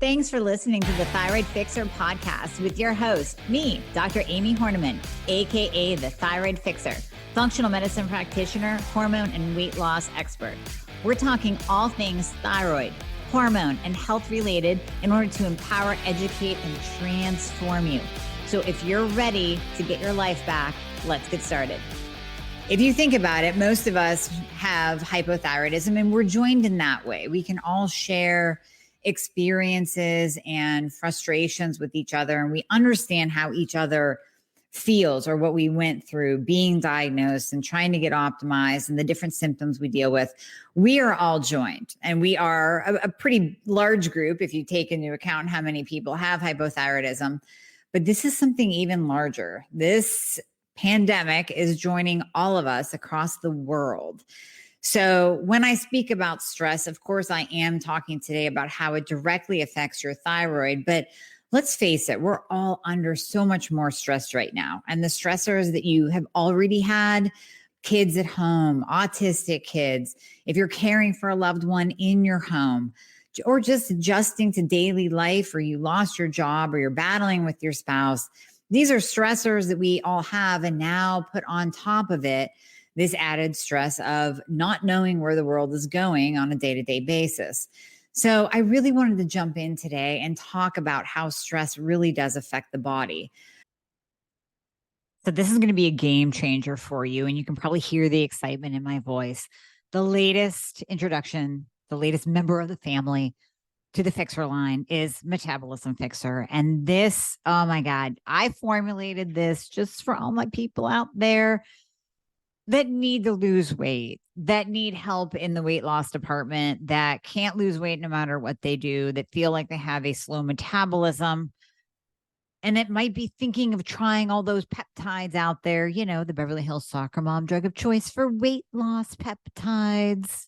Thanks for listening to the Thyroid Fixer podcast with your host, me, Dr. Amie Hornaman, aka the Thyroid Fixer, functional medicine practitioner, hormone and weight loss expert. We're talking all things thyroid, hormone, and health related in order to empower, educate, and transform you. So if you're ready to get your life back, let's get started. If you think about it, most of us have hypothyroidism, and we're joined in that way. We can all share experiences and frustrations with each other, and we understand how each other feels or what we went through being diagnosed and trying to get optimized and the different symptoms we deal with. We are all joined, and we are a pretty large group if you take into account how many people have hypothyroidism. But this is something even larger. This pandemic is joining all of us across the world. So when I speak about stress, of course, I am talking today about how it directly affects your thyroid. But let's face it, we're all under so much more stress right now. And the stressors that you have already had, kids at home, autistic kids, if you're caring for a loved one in your home, or just adjusting to daily life, or you lost your job, or you're battling with your spouse, these are stressors that we all have. And now put on top of it, this added stress of not knowing where the world is going on a day-to-day basis. So I really wanted to jump in today and talk about how stress really does affect the body. So this is going to be a game changer for you, and you can probably hear the excitement in my voice. The latest introduction, the latest member of the family to the Fixer line is Metabolism Fixer. And this, oh my God, I formulated this just for all my people out there that need to lose weight, that need help in the weight loss department, that can't lose weight no matter what they do, that feel like they have a slow metabolism, and that might be thinking of trying all those peptides out there, you know, the Beverly Hills soccer mom drug of choice for weight loss peptides.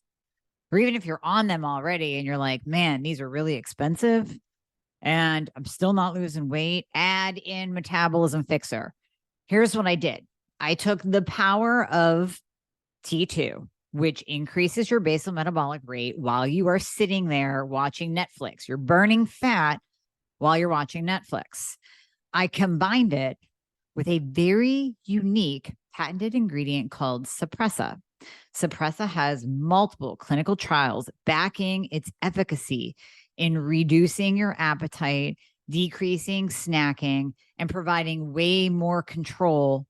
Or even if you're on them already and you're like, man, these are really expensive and I'm still not losing weight, add in Metabolism Fixer. Here's what I did. I took the power of T2, which increases your basal metabolic rate while you are sitting there watching Netflix. You're burning fat while you're watching Netflix. I combined it with a very unique patented ingredient called Suppressa. Suppressa has multiple clinical trials backing its efficacy in reducing your appetite, decreasing snacking, and providing way more control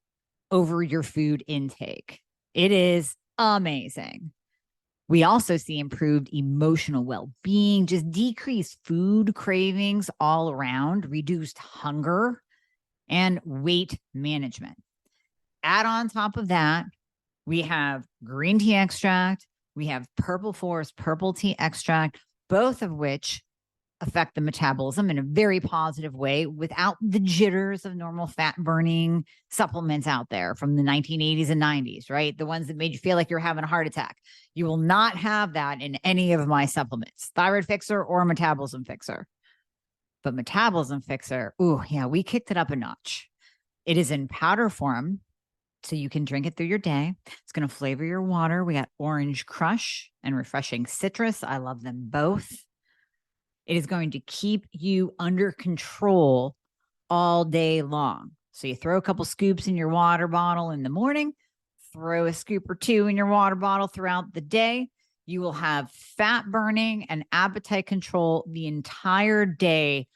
over your food intake. It is amazing. We also see improved emotional well-being, just decreased food cravings all around, reduced hunger, and weight management. Add on top of that, we have green tea extract, we have purple forest purple tea extract, both of which affect the metabolism in a very positive way without the jitters of normal fat burning supplements out there from the 1980s and 90s, right? The ones that made you feel like you're having a heart attack. You will not have that in any of my supplements, Thyroid Fixer or Metabolism Fixer. But Metabolism Fixer, ooh, yeah, we kicked it up a notch. It is in powder form, so you can drink it through your day. It's going to flavor your water. We got orange crush and refreshing citrus. I love them both. It is going to keep you under control all day long. So you throw a couple scoops in your water bottle in the morning, throw a scoop or two in your water bottle throughout the day. You will have fat burning and appetite control the entire day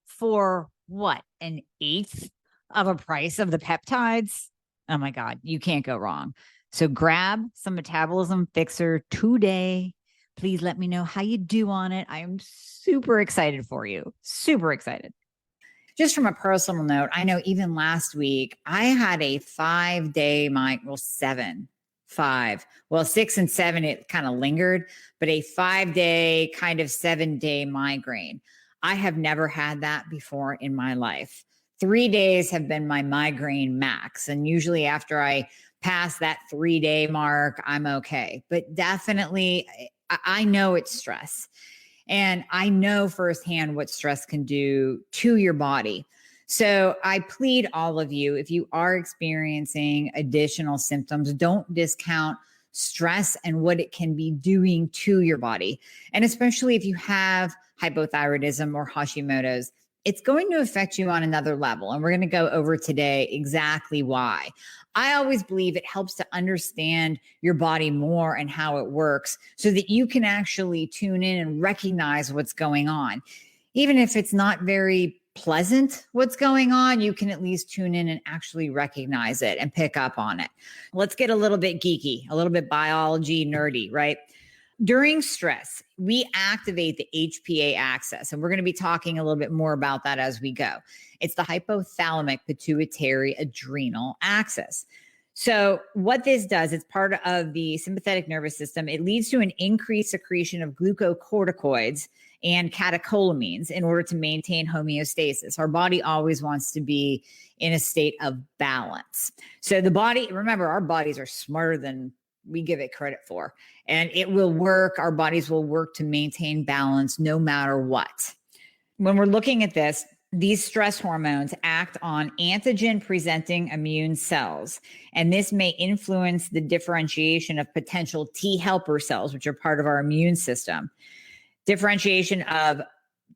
for what? An eighth of a price of the peptides? Oh my God, you can't go wrong. So grab some Metabolism Fixer today. Please let me know how you do on it. I am super excited for you. Super excited. Just from a personal note, I know even last week, I had a 5-day migraine, 6 and 7, it kind of lingered, but a 5-day kind of 7-day migraine. I have never had that before in my life. 3 days have been my migraine max. And usually after I pass that 3-day mark, I'm okay. But definitely, I know it's stress. And I know firsthand what stress can do to your body. So I plead all of you, if you are experiencing additional symptoms, don't discount stress and what it can be doing to your body. And especially if you have hypothyroidism or Hashimoto's, it's going to affect you on another level. And we're going to go over today exactly why. I always believe it helps to understand your body more and how it works so that you can actually tune in and recognize what's going on. Even if it's not very pleasant what's going on, you can at least tune in and actually recognize it and pick up on it. Let's get a little bit geeky, a little bit biology nerdy, right? During stress, we activate the HPA axis, and we're going to be talking a little bit more about that as we go. It's the hypothalamic pituitary adrenal axis. So what this does, it's part of the sympathetic nervous system. It leads to an increased secretion of glucocorticoids and catecholamines in order to maintain homeostasis. Our body always wants to be in a state of balance. So the body, remember, our bodies are smarter than we give it credit for, and it will work. Our bodies will work to maintain balance no matter what. When we're looking at this, these stress hormones act on antigen-presenting immune cells, and this may influence the differentiation of potential T helper cells, which are part of our immune system. Differentiation of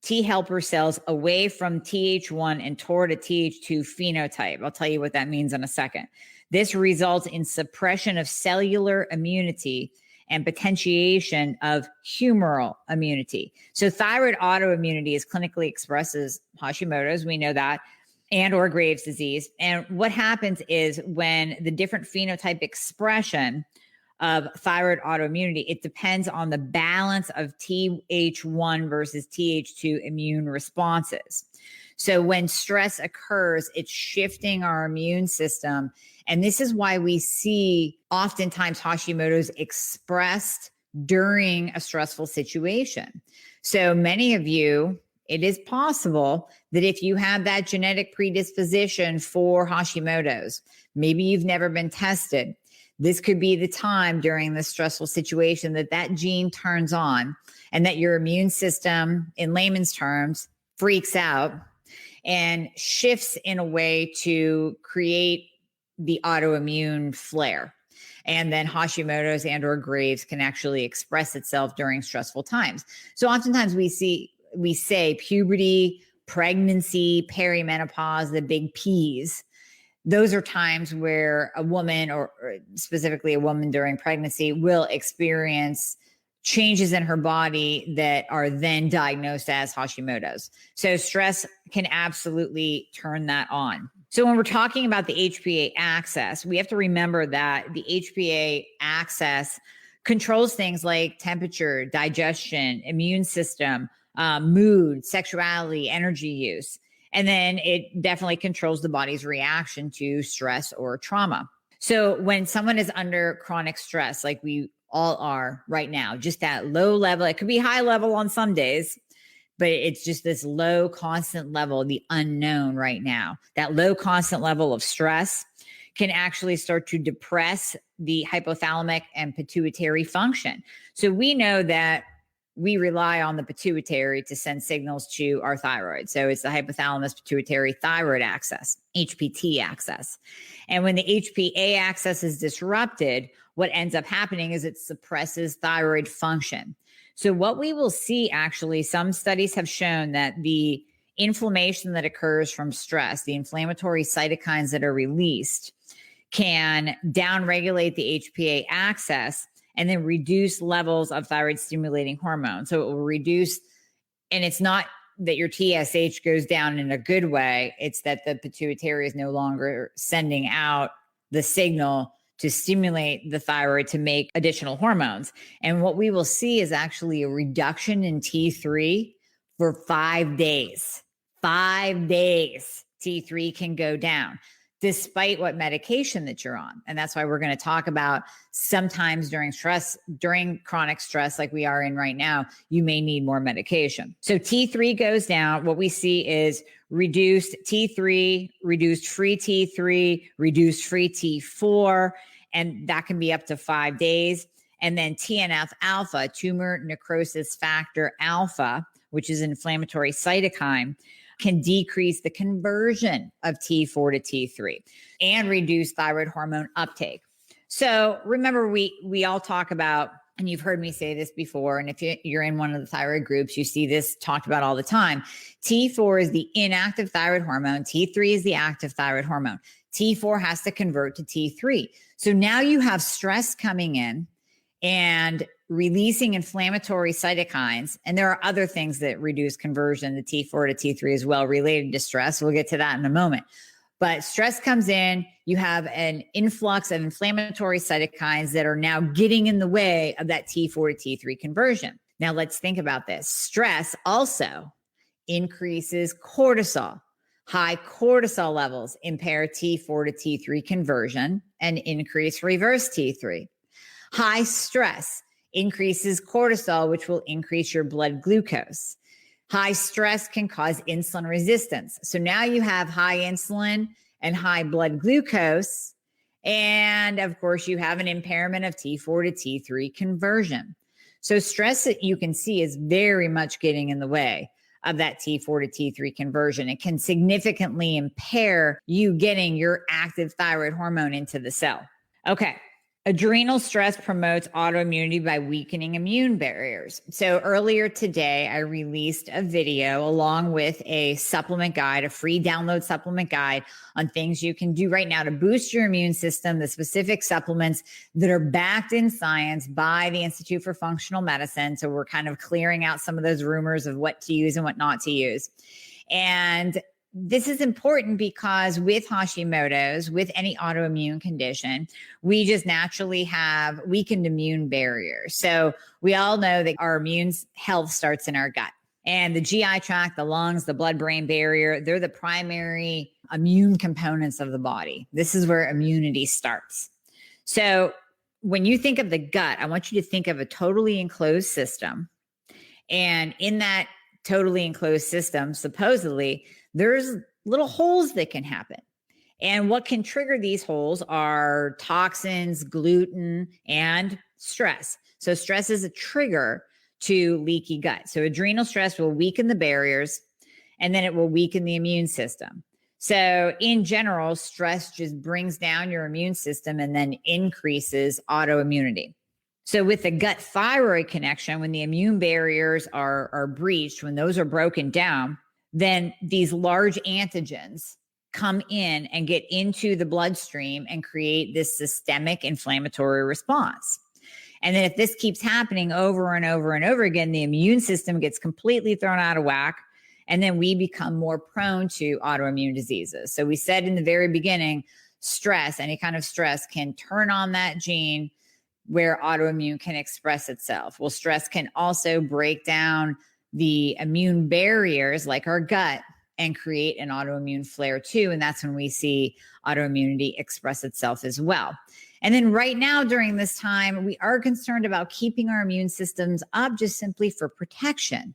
T helper cells away from Th1 and toward a Th2 phenotype. I'll tell you what that means in a second. This results in suppression of cellular immunity and potentiation of humoral immunity. So thyroid autoimmunity is clinically expressed as Hashimoto's, we know that, and or Graves' disease. And what happens is when the different phenotype expression of thyroid autoimmunity, it depends on the balance of Th1 versus Th2 immune responses. So when stress occurs, it's shifting our immune system. And this is why we see oftentimes Hashimoto's expressed during a stressful situation. So many of you, it is possible that if you have that genetic predisposition for Hashimoto's, maybe you've never been tested, this could be the time during this stressful situation that that gene turns on and that your immune system, in layman's terms, freaks out and shifts in a way to create the autoimmune flare. And then Hashimoto's and or Graves can actually express itself during stressful times. So oftentimes we say puberty, pregnancy, perimenopause, the big P's. Those are times where a woman, or specifically a woman during pregnancy, will experience changes in her body that are then diagnosed as Hashimoto's. So stress can absolutely turn that on. So when we're talking about the HPA axis, we have to remember that the HPA axis controls things like temperature, digestion, immune system, mood, sexuality, energy use. And then it definitely controls the body's reaction to stress or trauma. So when someone is under chronic stress, like we all are right now, just that low level, it could be high level on some days, but it's just this low constant level, the unknown right now. That low constant level of stress can actually start to depress the hypothalamic and pituitary function. So we know that we rely on the pituitary to send signals to our thyroid. So it's the hypothalamus pituitary thyroid axis, HPT axis. And when the HPA axis is disrupted, what ends up happening is it suppresses thyroid function. So what we will see, actually, some studies have shown that the inflammation that occurs from stress, the inflammatory cytokines that are released, can downregulate the HPA axis and then reduce levels of thyroid stimulating hormone. So it will reduce, and it's not that your TSH goes down in a good way. It's that the pituitary is no longer sending out the signal to stimulate the thyroid to make additional hormones. And what we will see is actually a reduction in T3 for 5 days. 5 days, T3 can go down, despite what medication that you're on. And that's why we're going to talk about sometimes during stress, during chronic stress like we are in right now, you may need more medication. So T3 goes down. What we see is reduced T3, reduced free T3, reduced free T4, and that can be up to 5 days. And then TNF alpha, tumor necrosis factor alpha, which is an inflammatory cytokine, can decrease the conversion of T4 to T3 and reduce thyroid hormone uptake. So remember, we all talk about, and you've heard me say this before, and if you're in one of the thyroid groups, you see this talked about all the time. T4 is the inactive thyroid hormone. T3 is the active thyroid hormone. T4 has to convert to T3. So now you have stress coming in and releasing inflammatory cytokines. And there are other things that reduce conversion, the T4 to T3 as well, related to stress. We'll get to that in a moment. But stress comes in, you have an influx of inflammatory cytokines that are now getting in the way of that T4 to T3 conversion. Now let's think about this. Stress also increases cortisol. High cortisol levels impair T4 to T3 conversion and increase reverse T3. High stress increases cortisol, which will increase your blood glucose. High stress can cause insulin resistance. So now you have high insulin and high blood glucose. And of course, you have an impairment of T4 to T3 conversion. So stress that you can see is very much getting in the way of that T4 to T3 conversion. It can significantly impair you getting your active thyroid hormone into the cell. Okay. Adrenal stress promotes autoimmunity by weakening immune barriers. So earlier today, I released a video along with a supplement guide, a free download supplement guide on things you can do right now to boost your immune system, the specific supplements that are backed in science by the Institute for Functional Medicine. So we're kind of clearing out some of those rumors of what to use and what not to use. And this is important because with Hashimoto's, with any autoimmune condition, we just naturally have weakened immune barriers. So we all know that our immune health starts in our gut. And the GI tract, the lungs, the blood-brain barrier, they're the primary immune components of the body. This is where immunity starts. So when you think of the gut, I want you to think of a totally enclosed system. And in that totally enclosed system, supposedly, there's little holes that can happen. And what can trigger these holes are toxins, gluten, and stress. So stress is a trigger to leaky gut. So adrenal stress will weaken the barriers, and then it will weaken the immune system. So in general, stress just brings down your immune system and then increases autoimmunity. So with the gut thyroid connection, when the immune barriers are breached, when those are broken down, then these large antigens come in and get into the bloodstream and create this systemic inflammatory response. And then if this keeps happening over and over and over again, the immune system gets completely thrown out of whack. And then we become more prone to autoimmune diseases. So we said in the very beginning, stress, any kind of stress can turn on that gene where autoimmune can express itself. Well, stress can also break down the immune barriers like our gut and create an autoimmune flare too. And that's when we see autoimmunity express itself as well. And then right now during this time, we are concerned about keeping our immune systems up just simply for protection.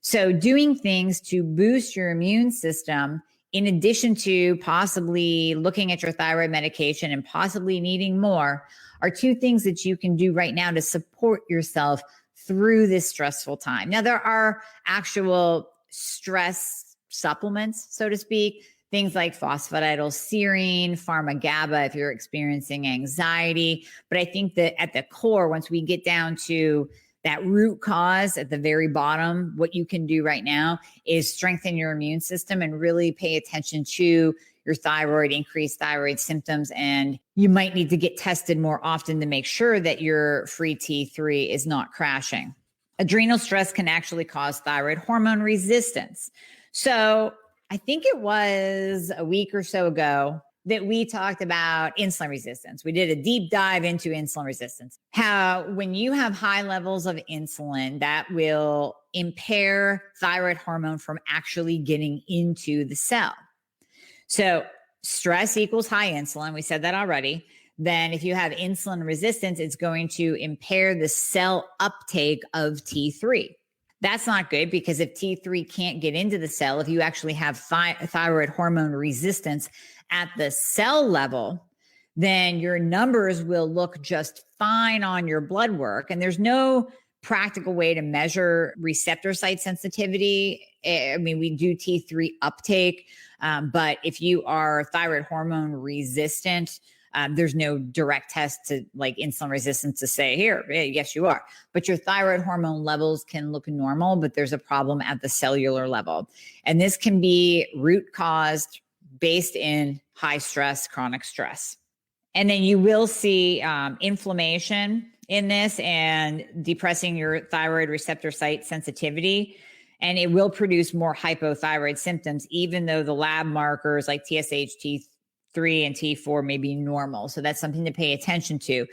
So doing things to boost your immune system, in addition to possibly looking at your thyroid medication and possibly needing more, are two things that you can do right now to support yourself through this stressful time. Now, there are actual stress supplements, so to speak, things like phosphatidylserine, pharma-GABA if you're experiencing anxiety. But I think that at the core, once we get down to that root cause at the very bottom, what you can do right now is strengthen your immune system and really pay attention to your thyroid, increased thyroid symptoms, and you might need to get tested more often to make sure that your free T3 is not crashing. Adrenal stress can actually cause thyroid hormone resistance. So I think it was a week or so ago that we talked about insulin resistance. We did a deep dive into insulin resistance. How when you have high levels of insulin, that will impair thyroid hormone from actually getting into the cell. So stress equals high insulin. We said that already. Then if you have insulin resistance, it's going to impair the cell uptake of T3. That's not good because if T3 can't get into the cell, if you actually have thyroid hormone resistance at the cell level, then your numbers will look just fine on your blood work. And there's no practical way to measure receptor site sensitivity. I mean, we do T3 uptake, but if you are thyroid hormone resistant, There's no direct test to like insulin resistance to say, here, yes, you are. But your thyroid hormone levels can look normal, but there's a problem at the cellular level. And this can be root caused based in high stress, chronic stress. And then you will see inflammation in this and depressing your thyroid receptor site sensitivity. And it will produce more hypothyroid symptoms, even though the lab markers like TSH, T3, and T4 may be normal. So that's something to pay attention to.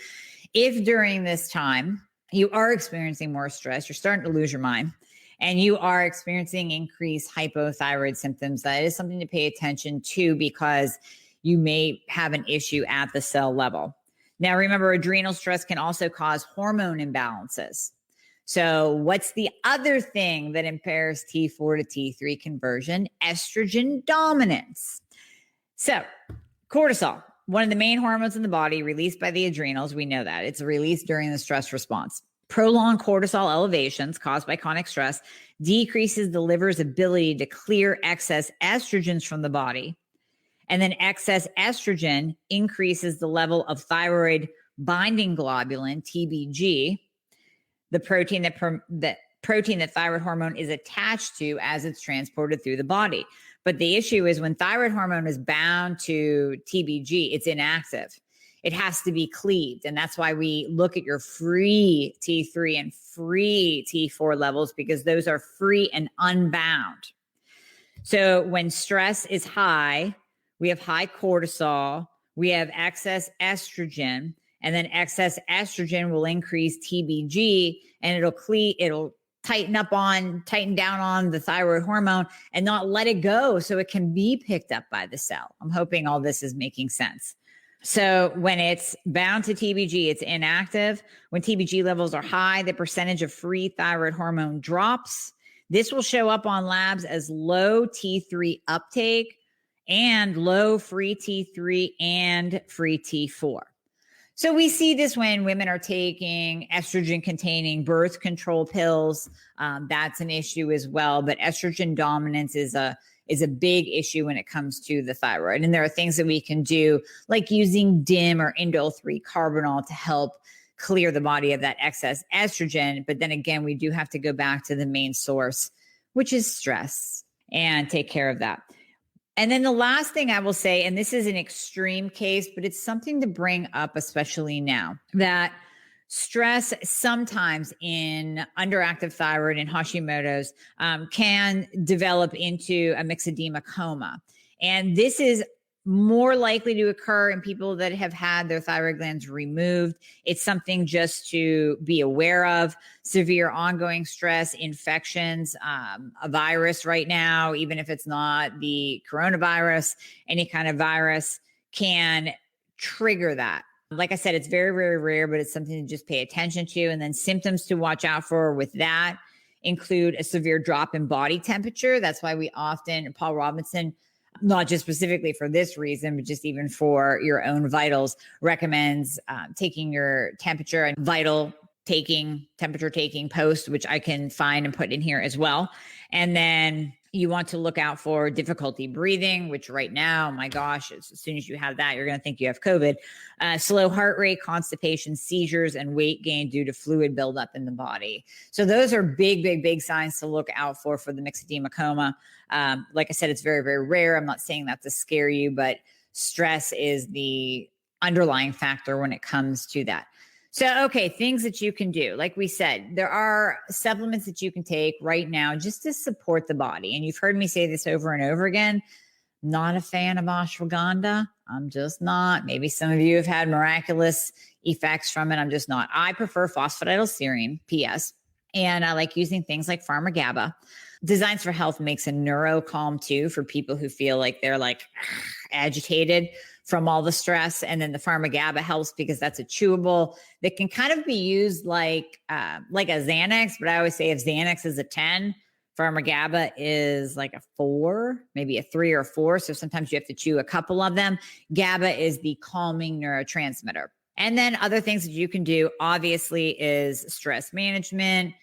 If during this time you are experiencing more stress, you're starting to lose your mind, and you are experiencing increased hypothyroid symptoms, that is something to pay attention to because you may have an issue at the cell level. Now, remember, adrenal stress can also cause hormone imbalances. So what's the other thing that impairs T4 to T3 conversion? Estrogen dominance. So cortisol, one of the main hormones in the body released by the adrenals. We know that. It's released during the stress response. Prolonged cortisol elevations caused by chronic stress decreases the liver's ability to clear excess estrogens from the body. And then excess estrogen increases the level of thyroid binding globulin, TBG, the protein that thyroid hormone is attached to as it's transported through the body. But the issue is when thyroid hormone is bound to TBG, it's inactive. It has to be cleaved. And that's why we look at your free T3 and free T4 levels, because those are free and unbound. So when stress is high, we have high cortisol, we have excess estrogen, and then excess estrogen will increase TBG, and it'll tighten down on the thyroid hormone and not let it go so it can be picked up by the cell. I'm hoping all this is making sense. So when it's bound to TBG, it's inactive. When TBG levels are high, the percentage of free thyroid hormone drops. This will show up on labs as low T3 uptake and low free T3 and free T4. So we see this when women are taking estrogen-containing birth control pills. That's an issue as well. But estrogen dominance is a big issue when it comes to the thyroid. And there are things that we can do, like using DIM or indole-3 carbinol to help clear the body of that excess estrogen. But then again, we do have to go back to the main source, which is stress, and take care of that. And then the last thing I will say, and this is an extreme case, but it's something to bring up, especially now, that stress sometimes in underactive thyroid and Hashimoto's can develop into a myxedema coma. And this is more likely to occur in people that have had their thyroid glands removed. It's something just to be aware of. Severe ongoing stress, infections, a virus right now, even if it's not the coronavirus, any kind of virus can trigger that. Like I said, it's very, very rare, but it's something to just pay attention to. And then symptoms to watch out for with that include a severe drop in body temperature. That's why we often, Paul Robinson, not just specifically for this reason, but just even for your own vitals, recommends taking your temperature and temperature taking post, which I can find and put in here as well. And then you want to look out for difficulty breathing, which right now, my gosh, as soon as you have that, you're going to think you have COVID. Slow heart rate, constipation, seizures, and weight gain due to fluid buildup in the body. So those are big, big, big signs to look out for the myxedema coma. Like I said, it's very, very rare. I'm not saying that to scare you, but stress is the underlying factor when it comes to that. So, okay, things that you can do. Like we said, there are supplements that you can take right now just to support the body. And you've heard me say this over and over again. Not a fan of ashwagandha. I'm just not. Maybe some of you have had miraculous effects from it. I'm just not. I prefer phosphatidylserine, PS. And I like using things like Pharma-GABA. Designs for Health makes a neuro calm too for people who feel like they're like agitated from all the stress. And then the Pharma-GABA helps because that's a chewable that can kind of be used like a Xanax. But I always say if Xanax is a 10, Pharma-GABA is like a 4, maybe a 3 or 4. So sometimes you have to chew a couple of them. GABA is the calming neurotransmitter. And then other things that you can do, obviously, is stress management,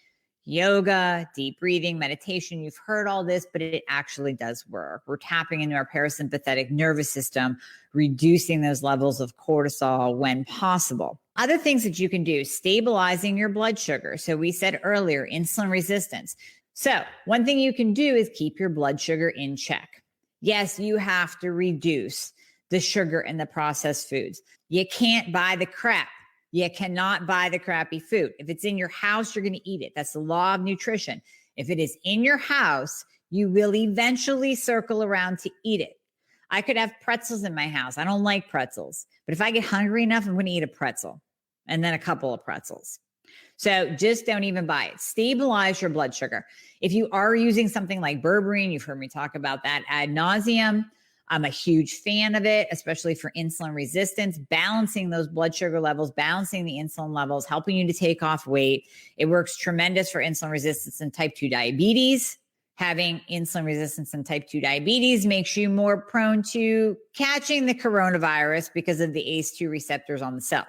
yoga, deep breathing, meditation. You've heard all this, but it actually does work. We're tapping into our parasympathetic nervous system, reducing those levels of cortisol when possible. Other things that you can do, stabilizing your blood sugar. So we said earlier, insulin resistance. So one thing you can do is keep your blood sugar in check. Yes, you have to reduce the sugar in the processed foods. You can't buy the crap. You cannot buy the crappy food. If it's in your house, you're going to eat it. That's the law of nutrition. If it is in your house, you will eventually circle around to eat it. I could have pretzels in my house. I don't like pretzels. But if I get hungry enough, I'm going to eat a pretzel and then a couple of pretzels. So just don't even buy it. Stabilize your blood sugar. If you are using something like berberine, you've heard me talk about that ad nauseum. I'm a huge fan of it, especially for insulin resistance, balancing those blood sugar levels, balancing the insulin levels, helping you to take off weight. It works tremendous for insulin resistance and type 2 diabetes. Having insulin resistance and type 2 diabetes makes you more prone to catching the coronavirus because of the ACE2 receptors on the cell.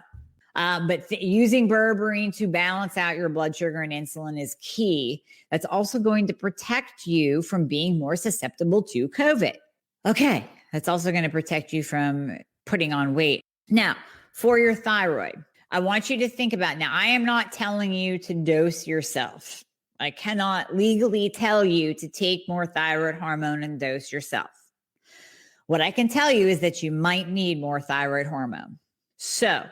But using berberine to balance out your blood sugar and insulin is key. That's also going to protect you from being more susceptible to COVID. Okay, that's also going to protect you from putting on weight. Now, for your thyroid, I want you to think about, now I am not telling you to dose yourself. I cannot legally tell you to take more thyroid hormone and dose yourself. What I can tell you is that you might need more thyroid hormone. So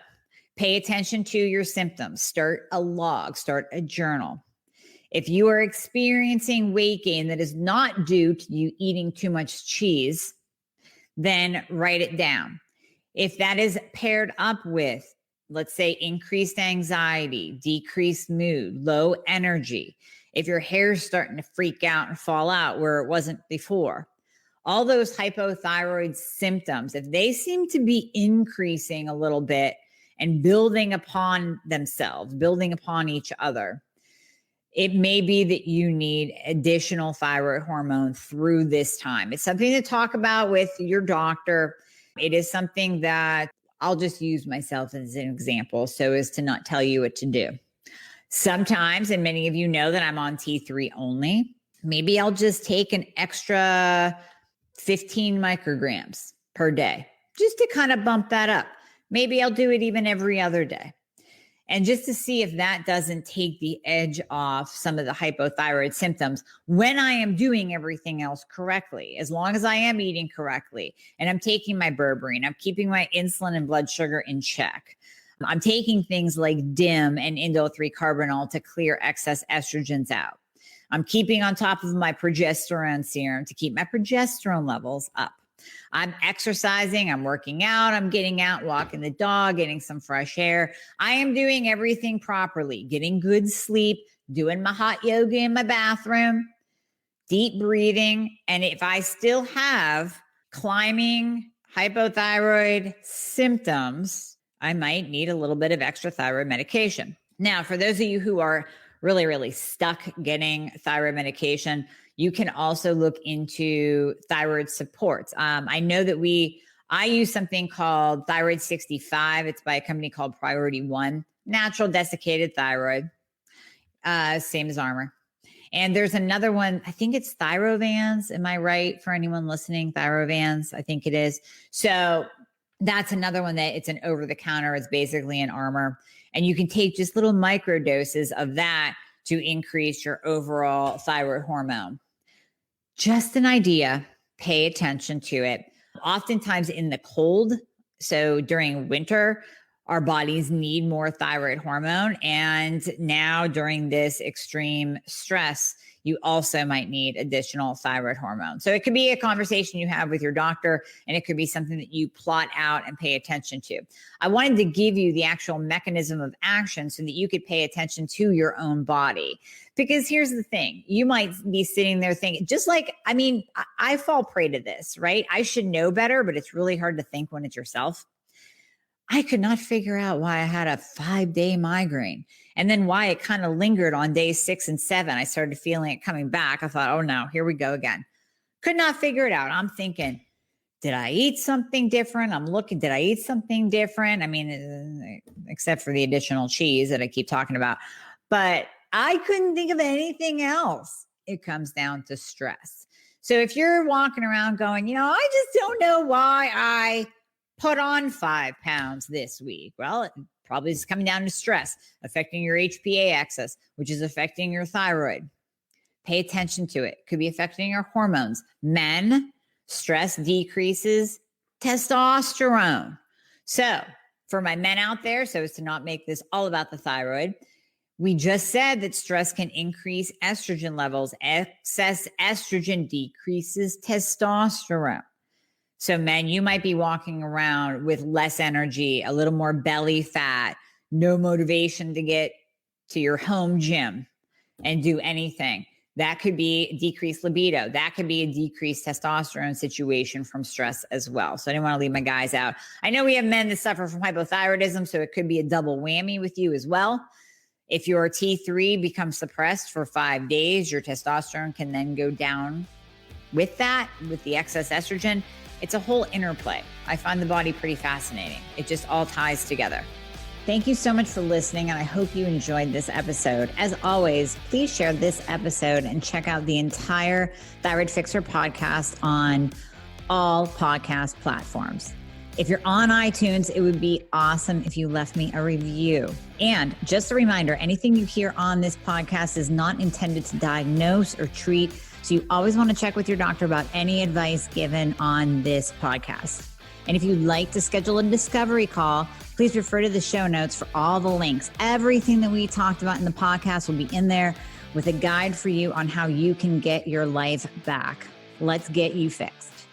pay attention to your symptoms. Start a log, start a journal. If you are experiencing weight gain that is not due to you eating too much cheese, then write it down. If that is paired up with, let's say, increased anxiety, decreased mood, low energy, if your hair's starting to freak out and fall out where it wasn't before, all those hypothyroid symptoms, if they seem to be increasing a little bit and building upon themselves, building upon each other, it may be that you need additional thyroid hormone through this time. It's something to talk about with your doctor. It is something that I'll just use myself as an example so as to not tell you what to do. Sometimes, and many of you know that I'm on T3 only, maybe I'll just take an extra 15 micrograms per day just to kind of bump that up. Maybe I'll do it even every other day. And just to see if that doesn't take the edge off some of the hypothyroid symptoms when I am doing everything else correctly, as long as I am eating correctly and I'm taking my berberine, I'm keeping my insulin and blood sugar in check. I'm taking things like DIM and indole-3-carbinol to clear excess estrogens out. I'm keeping on top of my progesterone serum to keep my progesterone levels up. I'm exercising, I'm working out, I'm getting out, walking the dog, getting some fresh air. I am doing everything properly, getting good sleep, doing my hot yoga in my bathroom, deep breathing. And if I still have climbing hypothyroid symptoms, I might need a little bit of extra thyroid medication. Now, for those of you who are really, really stuck getting thyroid medication, you can also look into thyroid supports. I know that I use something called Thyroid 65. It's by a company called Priority One, natural desiccated thyroid, same as Armor. And there's another one, I think it's Thyrovans. Am I right for anyone listening? Thyrovans, I think it is. So that's another one that it's an over the counter. It's basically an Armor. And you can take just little micro doses of that to increase your overall thyroid hormone. Just an idea, pay attention to it. Oftentimes in the cold, so during winter, our bodies need more thyroid hormone. And now during this extreme stress, you also might need additional thyroid hormone. So it could be a conversation you have with your doctor, and it could be something that you plot out and pay attention to. I wanted to give you the actual mechanism of action so that you could pay attention to your own body. Because here's the thing, you might be sitting there thinking, just like, I fall prey to this, right? I should know better, but it's really hard to think when it's yourself. I could not figure out why I had a 5-day migraine and then why it kind of lingered on days 6 and 7. I started feeling it coming back. I thought, oh no, here we go again. Could not figure it out. I'm thinking, did I eat something different? I'm looking, did I eat something different? Except for the additional cheese that I keep talking about. But I couldn't think of anything else. It comes down to stress. So if you're walking around going, I just don't know why I put on 5 pounds this week. Well, it probably is coming down to stress, affecting your HPA axis, which is affecting your thyroid. Pay attention to it. Could be affecting your hormones. Men, stress decreases testosterone. So for my men out there, so as to not make this all about the thyroid, we just said that stress can increase estrogen levels. Excess estrogen decreases testosterone. So men, you might be walking around with less energy, a little more belly fat, no motivation to get to your home gym and do anything. That could be decreased libido. That could be a decreased testosterone situation from stress as well. So I didn't want to leave my guys out. I know we have men that suffer from hypothyroidism, so it could be a double whammy with you as well. If your T3 becomes suppressed for 5 days, your testosterone can then go down with that, with the excess estrogen. It's a whole interplay. I find the body pretty fascinating. It just all ties together. Thank you so much for listening, and I hope you enjoyed this episode. As always, please share this episode and check out the entire Thyroid Fixer podcast on all podcast platforms. If you're on iTunes, it would be awesome if you left me a review. And just a reminder, anything you hear on this podcast is not intended to diagnose or treat, so you always want to check with your doctor about any advice given on this podcast. And if you'd like to schedule a discovery call, please refer to the show notes for all the links. Everything that we talked about in the podcast will be in there with a guide for you on how you can get your life back. Let's get you fixed.